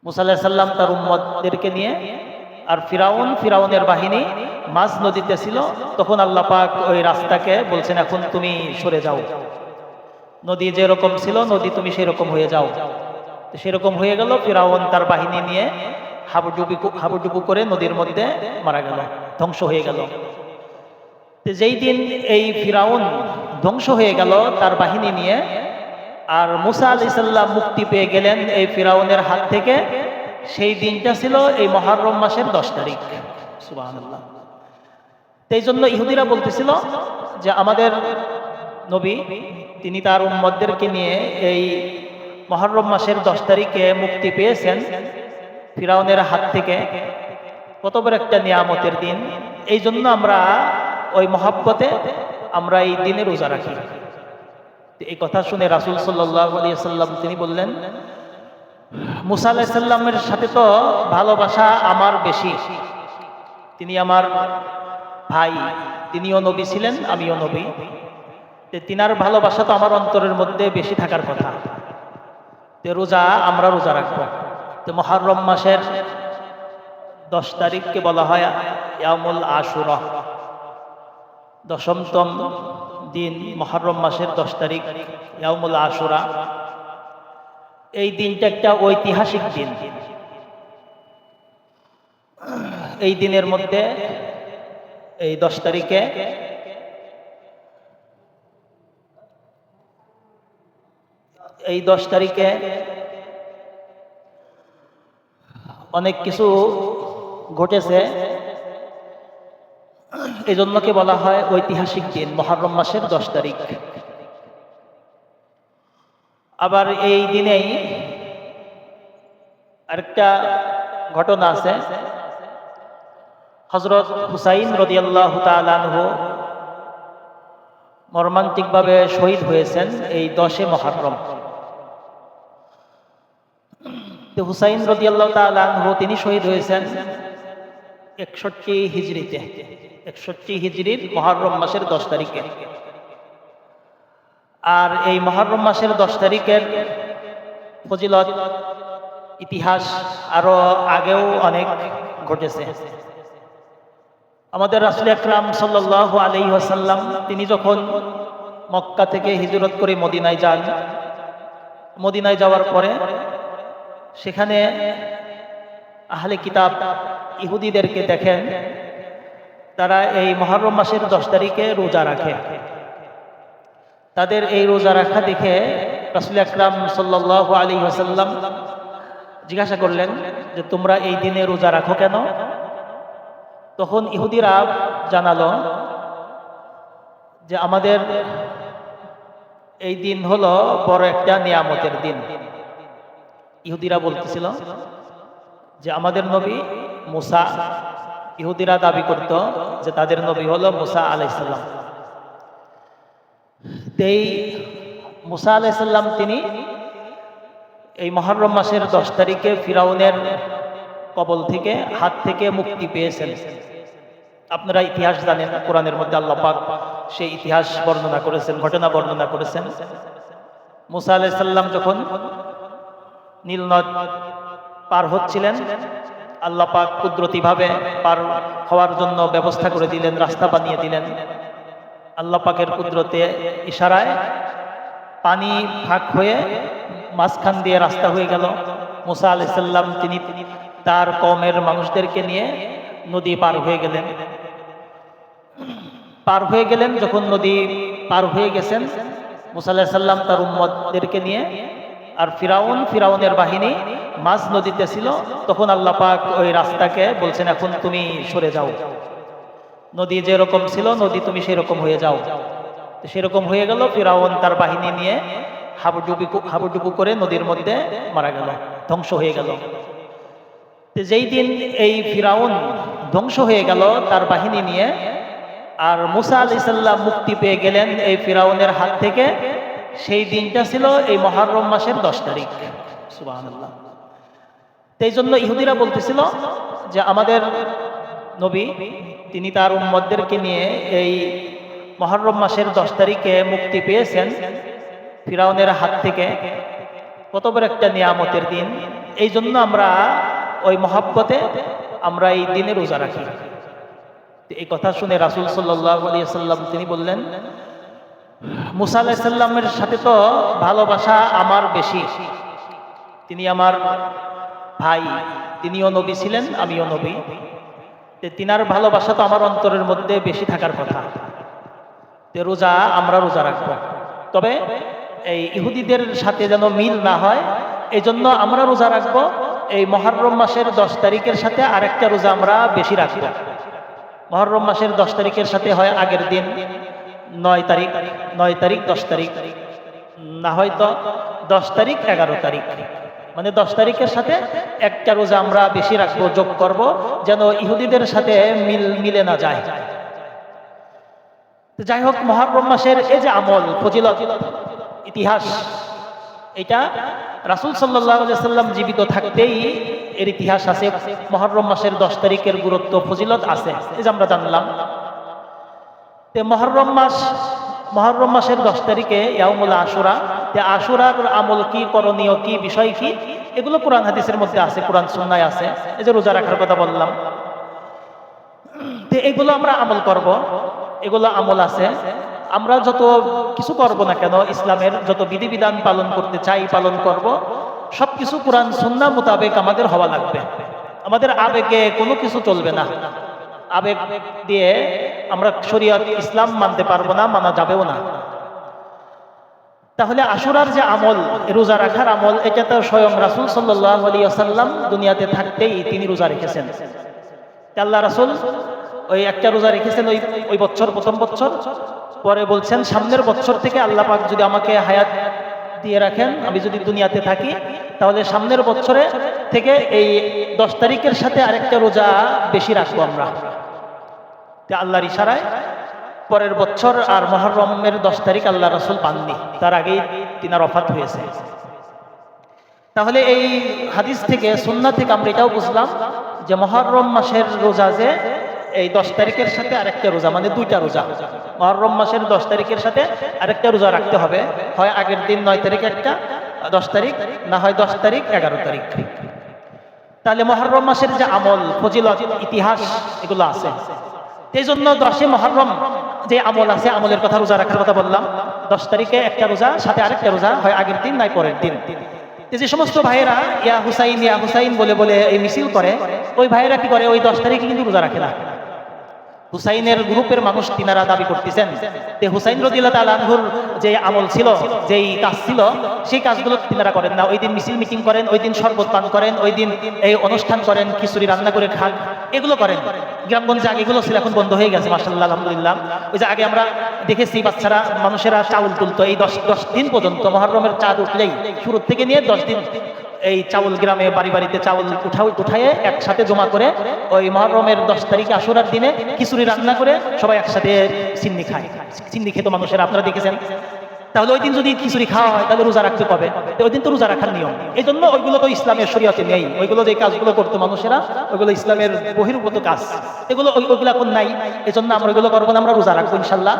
মুসা আলাইহিস সালাম তার উম্মতদেরকে নিয়ে, আর ফিরাউনের বাহিনী মাঝ নদীতে ছিল। তখন আল্লাহ পাক ওই রাস্তাকে বলছেন, এখন তুমি সরে যাও, নদী যেরকম ছিল নদী তুমি সেরকম হয়ে যাও। তো সেরকম হয়ে গেল, ফিরাউন তার বাহিনী নিয়ে হাবুডুবু করে নদীর মধ্যে মারা গেল, ধ্বংস হয়ে গেল। তো যেই দিন এই ফিরাউন ধ্বংস হয়ে গেল তার বাহিনী নিয়ে, আর মুসা আলাইহিস সালাম মুক্তি পেয়ে গেলেন এই ফিরাউনের হাত থেকে, সেই দিনটা ছিল এই মুহররম মাসের 10 তারিখ। সুবহানাল্লাহ। এই জন্য ইহুদিরা বলতেছিল যে আমাদের নবী তিনি তার উম্মতদেরকে নিয়ে এই মুহররম মাসের 10 তারিখে মুক্তি পেয়েছেন ফিরাউনের হাত থেকে। কত বড় একটা নিয়ামতের দিন। এই জন্য আমরা ওই মহব্বতে আমরা এই দিনে রোজা রাখি। এই কথা শুনে রাসূল সাল্লাল্লাহু আলাইহি ওয়াসাল্লাম তিনি বললেন, মুসা আলাইহিস সালামের সাথে তো ভালোবাসা আমার বেশি, তিনি আমার ভাই, তিনিও নবী ছিলেন, আমিও নবী। তিনার ভালোবাসা তো আমার অন্তরের মধ্যে বেশি থাকার কথা। রোজা আমরা রোজা রাখবো। তো মুহররম মাসের 10 তারিখকে বলা হয় ইয়ামুল আশুরা, 10তম দিন মুহররম মাসের 10 তারিখ ইয়ামুল আশুরা। এই দিনটা একটা ঐতিহাসিক দিন। এই দিনের মধ্যে এই 10 তারিখে অনেক কিছু ঘটেছে, এই জন্য কি বলা হয় ঐতিহাসিক দিন মুহররম মাসের 10 তারিখ। আবার এই দিনেই আরেকটা ঘটনা আছে, হযরত হুসাইন রাদিয়াল্লাহু তাআলা আনহু মর্মান্তিকভাবে শহীদ হয়েছেন এই 10 মুহররম। তো হুসাইন রাদিয়াল্লাহু তাআলা আনহু তিনি শহীদ হয়েছেন 61 হিজরিতে, 61 হিজরির মুহররম মাসের 10 তারিখে। আর এই মুহররম মাসের 10 তারিখের ফজিলত ইতিহাস আরো আগেও অনেক ঘটেছে। আমাদের রাসূল আকরাম সাল্লাল্লাহু আলাইহি ওয়াসাল্লাম তিনি যখন মক্কা থেকে হিজরত করে মদিনায় যান, মদিনায় যাওয়ার পরে সেখানে আহলে কিতাব ইহুদিদেরকে দেখেন তারা এই মুহররম মাসের 10 তারিখে রোজা রাখে। তাদের এই রোজা রাখা দেখে রাসূল আকরাম সাল্লাল্লাহু আলাইহি ওয়াসাল্লাম জিজ্ঞাসা করলেন যে তোমরা এই দিনে রোজা রাখো কেন? তখন ইহুদিরা জানালো যে আমাদের এই দিন হলো বড় একটা নিয়ামতের দিন। ইহুদিরা বলতেছিল যে আমাদের নবী মুসা, ইহুদিরা দাবি করত যে তাদের নবী হলো মুসা আলাইহিস সালাম। এই মুসা আলাইহিস সালাম তিনি এই মুহররম মাসের 10 তারিখে ফিরাউনের কবল থেকে হাত থেকে মুক্তি পেয়েছেন। আপনারা ইতিহাস জানেন, কোরআনের মধ্যে আল্লাহ পাক সেই ইতিহাস বর্ণনা করেছেন, ঘটনা বর্ণনা করেছেন। মুসা আলাইহিস সালাম যখন নীল নদ পার হচ্ছিলেন, আল্লাহ পাক কুদরতিভাবে পার হওয়ার জন্য ব্যবস্থা করে দিলেন, রাস্তা বানিয়ে দিলেন। আল্লাহ পাকের কুদরতে ইশারায় পানি ফাঁক হয়ে মাঝখান দিয়ে রাস্তা হয়ে গেল। মুসা আলাইহিস সালাম তিনি তার কওমের মানুষদেরকে নিয়ে নদী পার হয়ে গেলেন। যখন নদী পার হয়ে গেছেন, মুসা আলাইহিস সালাম তার উম্মতদেরকে নিয়ে, আর ফিরাউনের বাহিনী মাঝ নদীতে ছিল। তখন আল্লাহ পাক ওই রাস্তাকে বলছেন, এখন তুমি সরে যাও, নদী যেরকম ছিল নদী তুমি সেরকম হয়ে যাও। সেরকম হয়ে গেল, ফিরাউন তার বাহিনী নিয়ে হাবুডুবু করে নদীর মধ্যে মারা গেল, ধ্বংস হয়ে গেল। যেই দিন এই ফিরাউন ধ্বংস হয়ে গেল তার বাহিনী নিয়ে, আর মুসা আলাইহিস সালাম মুক্তি পেয়ে গেলেন এই ফিরাউনের হাত থেকে, সেই দিনটা ছিল এই মুহররম মাসের 10 তারিখ। সুবহানাল্লাহ। এই জন্য ইহুদিরা বলতেছিল যে আমাদের নবী তিনি তার উম্মতদেরকে নিয়ে এই মুহররম মাসের 10 তারিখে মুক্তি পেয়েছেন ফিরাউনের হাত থেকে। কত বড় একটা নিয়ামতের দিন। এই জন্য আমরা ওই মহাব্বতে আমরা এই দিনে রোজা রাখি। এই কথা শুনে রাসূল সাল্লাল্লাহু আলাইহি ওয়াসাল্লাম তিনি বললেন, মুসা আলাইহিস সালামের সাথে তো ভালোবাসা আমার বেশি, তিনি আমার ভাই, তিনিও নবী ছিলেন, আমিও নবী, তিনার ভালোবাসা তো আমার অন্তরের মধ্যে বেশি থাকার কথা। রোজা আমরা রোজা রাখবো, তবে এই ইহুদিদের সাথে যেন মিল না হয়, এই জন্য আমরা রোজা রাখবো এই মুহররম মাসের 10 তারিখের সাথে আরেকটা রোজা আমরা বেশি রাখবো। মুহররম মাসের 10 তারিখের সাথে হয় আগের দিন 9 তারিখ, 10 তারিখ, না হয়তো 10 তারিখ 11 তারিখ, মানে 10 তারিখের সাথে একটা রোজা আমরা বেশি রাখবো, যোগ করব, যেন ইহুদিদের সাথে মিলে না যায়। যাই হোক, মুহররম মাসের এই যে আমল, ফজিলত, ইতিহাস, এটা রাসূল সাল্লাল্লাহু আলাইহি ওয়াসাল্লাম জীবিত থাকতেই এর ইতিহাস আছে। মুহররম মাসের 10 তারিখের গুরুত্ব, ফজিলত আছে, এই যে আমরা জানলাম। মুহররম মাসের 10 তারিখে ইয়াউমুল আশুরা, আশুরার আমল কি, করণীয় কি, বিষয় কি, এগুলো কোরআন হাদিসের মধ্যে আছে, কোরআন সুন্নায় আছে। এই যে রোজা রাখার কথা বললাম, এগুলো আমরা আমল করব, এগুলো আমল আছে। আমরা যত কিছু করব না কেন, ইসলামের যত বিধিবিধান পালন করতে চাই পালন করব, সবকিছু কোরআন সুন্নাহ মোতাবেক আমাদের হওয়া লাগবে। আমাদের আবেগে কোনো কিছু চলবে না। আবেগ দিয়ে আমরা শরীয়ত ইসলাম মানতে পারবো না, মানা যাবেও না। তাহলে আশুরার যে আমল, রোজা রাখার আমল, এটা তো স্বয়ং রাসূল সাল্লাল্লাহু আলাইহি ওয়াসাল্লাম দুনিয়াতে থাকতেই তিনি রোজা রেখেছেন। আল্লাহ রাসূল ওই একটা রোজা রেখেছেন ওই বছর, প্রথম বছর। পরে বলছেন, সামনের বছর থেকে আল্লাহ পাক যদি আমাকে হায়াত দিয়ে রাখেন, আমি যদি দুনিয়াতে থাকি, তাহলে সামনের বছরে থেকে এই 10 তারিখের সাথে আরেকটা রোজা বেশি রাখবো আমরা। আল্লাহর ইশারায় পরের বছর আর মুহররমের 10 তারিখ আল্লাহ রাসূল পাননি, তার আগেই তিনার ওফাত হয়েছে। তাহলে এই হাদিস থেকে, সুন্নাহ থেকে আমরা এটাও বুঝলাম যে মুহররম মাসের রোজা যে এই 10 তারিখের সাথে আরেকটা রোজা, মানে 2টা রোজা। মুহররম মাসের 10 তারিখের সাথে আরেকটা রোজা রাখতে হবে, হয় আগের দিন 9 তারিখ একটা, 10 তারিখ, না হয় 10 তারিখ 11 তারিখ। তাহলে মুহররম মাসের যে আমল, ফজিলত, ইতিহাস, এগুলো আছে। এই জন্য 10 মুহররম যে আমল আছে, আমলের কথা, রোজা রাখার কথা বললাম, 10 তারিখে একটা রোজা, সাথে আরেকটা রোজা, হয় আগের দিন নাই পরের দিন। যে সমস্ত ভাইয়েরা ইয়া হুসাইন বলে এই মিছিল করে, ওই ভাইয়েরা কি করে, ওই 10 তারিখে কিন্তু রোজা রাখে না। হুসাইনের গ্রুপের মানুষ তিনারা দাবি করতেছেন যে হুসাইন রাদিয়াল্লাহু তাআলা আনহুর যে আমল ছিল, যেই কাজ ছিল, সেই কাজগুলো তিনারা করেন না। ওই দিন মিছিল মিটিং করেন, ওই দিন শরবত পান করেন, ওই দিন এই অনুষ্ঠান করেন, খিচুড়ি রান্না করে খান, এগুলো করেন। গ্রামগঞ্জে আগে এগুলো ছিল, এখন বন্ধ হয়ে গেছে, মাশাআল্লাহ, আলহামদুলিল্লাহ। ওই যে আগে আমরা দেখেছি বাচ্চারা, মানুষেরা চাউল তুলতো এই 10 দিন পর্যন্ত, মুহররমের চাঁদ উঠলেই শুরু থেকে নিয়ে 10 দিন এই চাউল, গ্রামে বাড়ি বাড়িতে চাউল উঠায়ে একসাথে জমা করে ওই মুহররমের 10 তারিখে আশুরার দিনে খিচুড়ি রান্না করে সবাই একসাথে সিন্নি খায়। সিন্নি খেত মানুষেরা, আপনারা দেখেছেন। তাহলে ওই দিন যদি খিচুড়ি খাওয়া হয়, তাহলে রোজা রাখতে কবে? ওই দিন তো রোজা রাখার নিয়ম। এই জন্য ওইগুলো তো ইসলামের শরীয়তে নেই। ওইগুলো যে কাজগুলো করতো মানুষেরা, ওইগুলো ইসলামের বহির্ভূত কাজ, ওইগুলো এখন নাই। এই জন্য আমরা ওইগুলো করবো না, আমরা রোজা রাখবো ইনশাল্লাহ।